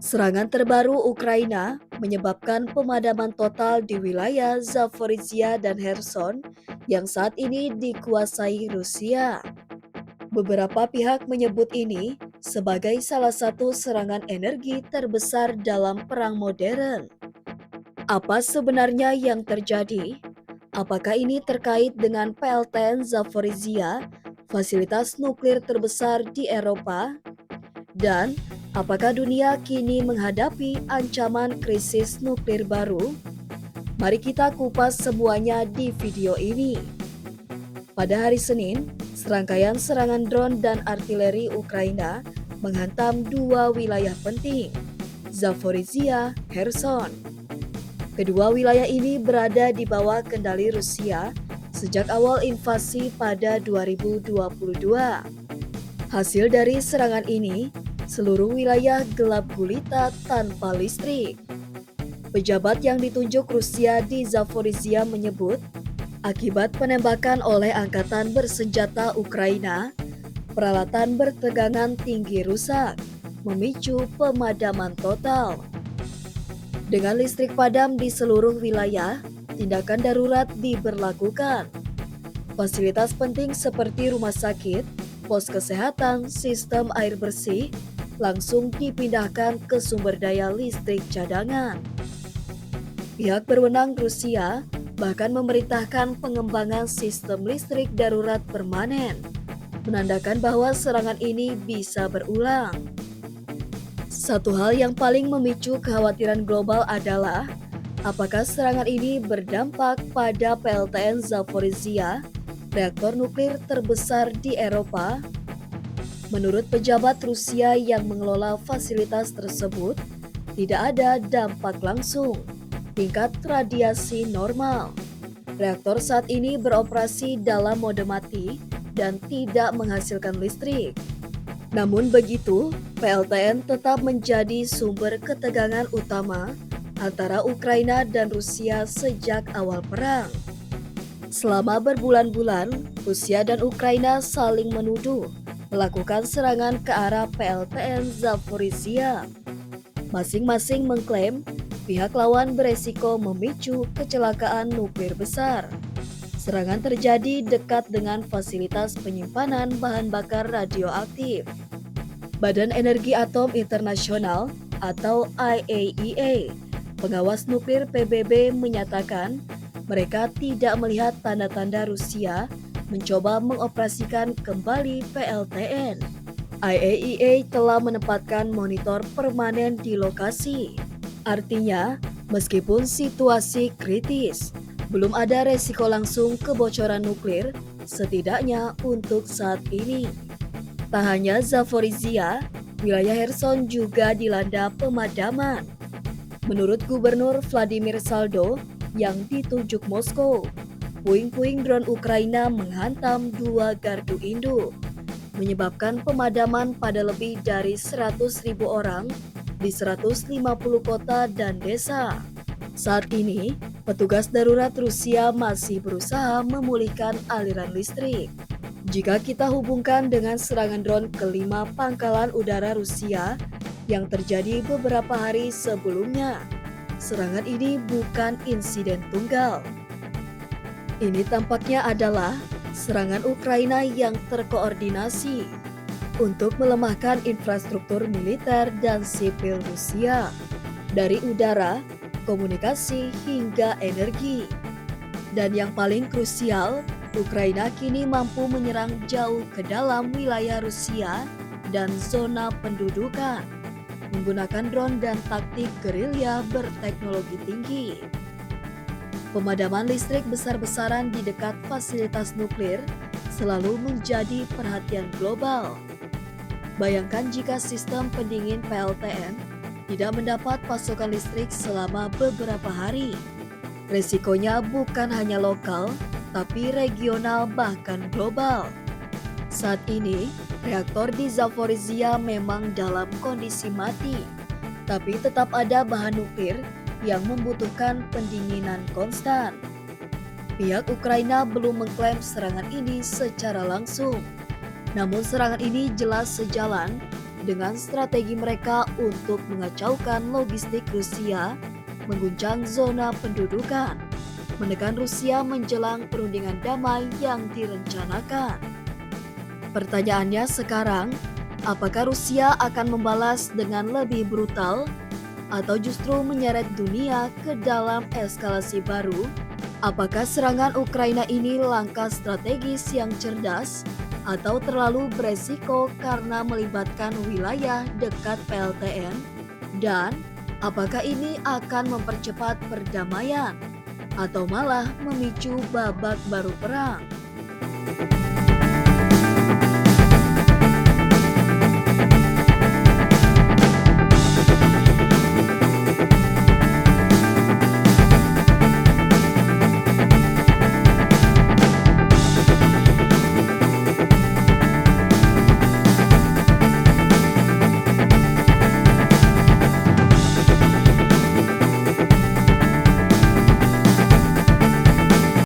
Serangan terbaru Ukraina menyebabkan pemadaman total di wilayah Zaporizhia dan Kherson yang saat ini dikuasai Rusia. Beberapa pihak menyebut ini sebagai salah satu serangan energi terbesar dalam perang modern. Apa sebenarnya yang terjadi? Apakah ini terkait dengan PLTN Zaporizhia, fasilitas nuklir terbesar di Eropa? Dan apakah dunia kini menghadapi ancaman krisis nuklir baru? Mari kita kupas semuanya di video ini. Pada hari Senin, serangkaian serangan drone dan artileri Ukraina menghantam dua wilayah penting, Zaporizhia, Kherson. Kedua wilayah ini berada di bawah kendali Rusia sejak awal invasi pada 2022. Hasil dari serangan ini, seluruh wilayah gelap gulita tanpa listrik. Pejabat yang ditunjuk Rusia di Zaporizhia menyebut, akibat penembakan oleh angkatan bersenjata Ukraina, peralatan bertegangan tinggi rusak, memicu pemadaman total. Dengan listrik padam di seluruh wilayah, tindakan darurat diberlakukan. Fasilitas penting seperti rumah sakit, pos kesehatan, sistem air bersih langsung dipindahkan ke sumber daya listrik cadangan. Pihak berwenang Rusia bahkan memerintahkan pengembangan sistem listrik darurat permanen, menandakan bahwa serangan ini bisa berulang. Satu hal yang paling memicu kekhawatiran global adalah apakah serangan ini berdampak pada PLTN Zaporizhia, reaktor nuklir terbesar di Eropa. Menurut pejabat Rusia yang mengelola fasilitas tersebut, tidak ada dampak langsung. Tingkat radiasi normal. Reaktor saat ini beroperasi dalam mode mati dan tidak menghasilkan listrik. Namun begitu, PLTN tetap menjadi sumber ketegangan utama antara Ukraina dan Rusia sejak awal perang. Selama berbulan-bulan, Rusia dan Ukraina saling menuduh melakukan serangan ke arah PLTN Zaporizhia. Masing-masing mengklaim pihak lawan beresiko memicu kecelakaan nuklir besar. Serangan terjadi dekat dengan fasilitas penyimpanan bahan bakar radioaktif. Badan Energi Atom Internasional atau IAEA, pengawas nuklir PBB menyatakan mereka tidak melihat tanda-tanda Rusia mencoba mengoperasikan kembali PLTN. IAEA telah menempatkan monitor permanen di lokasi. Artinya, meskipun situasi kritis, belum ada resiko langsung kebocoran nuklir, setidaknya untuk saat ini. Tak hanya Zaporizhia, wilayah Kherson juga dilanda pemadaman. Menurut Gubernur Vladimir Saldo yang ditunjuk Moskow, puing-puing drone Ukraina menghantam dua gardu induk, menyebabkan pemadaman pada lebih dari 100.000 orang di 150 kota dan desa. Saat ini, petugas darurat Rusia masih berusaha memulihkan aliran listrik. Jika kita hubungkan dengan serangan drone kelima pangkalan udara Rusia yang terjadi beberapa hari sebelumnya, serangan ini bukan insiden tunggal. Ini tampaknya adalah serangan Ukraina yang terkoordinasi untuk melemahkan infrastruktur militer dan sipil Rusia, dari udara, komunikasi, hingga energi. Dan yang paling krusial, Ukraina kini mampu menyerang jauh ke dalam wilayah Rusia dan zona pendudukan, menggunakan drone dan taktik gerilya berteknologi tinggi. Pemadaman listrik besar-besaran di dekat fasilitas nuklir selalu menjadi perhatian global. Bayangkan jika sistem pendingin PLTN tidak mendapat pasokan listrik selama beberapa hari. Resikonya bukan hanya lokal, tapi regional bahkan global. Saat ini, reaktor di Zaporizhia memang dalam kondisi mati, tapi tetap ada bahan nuklir yang membutuhkan pendinginan konstan. Pihak Ukraina belum mengklaim serangan ini secara langsung. Namun serangan ini jelas sejalan dengan strategi mereka untuk mengacaukan logistik Rusia, mengguncang zona pendudukan, menekan Rusia menjelang perundingan damai yang direncanakan. Pertanyaannya sekarang, apakah Rusia akan membalas dengan lebih brutal atau justru menyeret dunia ke dalam eskalasi baru? Apakah serangan Ukraina ini langkah strategis yang cerdas atau terlalu beresiko karena melibatkan wilayah dekat PLTN? Dan apakah ini akan mempercepat perdamaian atau malah memicu babak baru perang?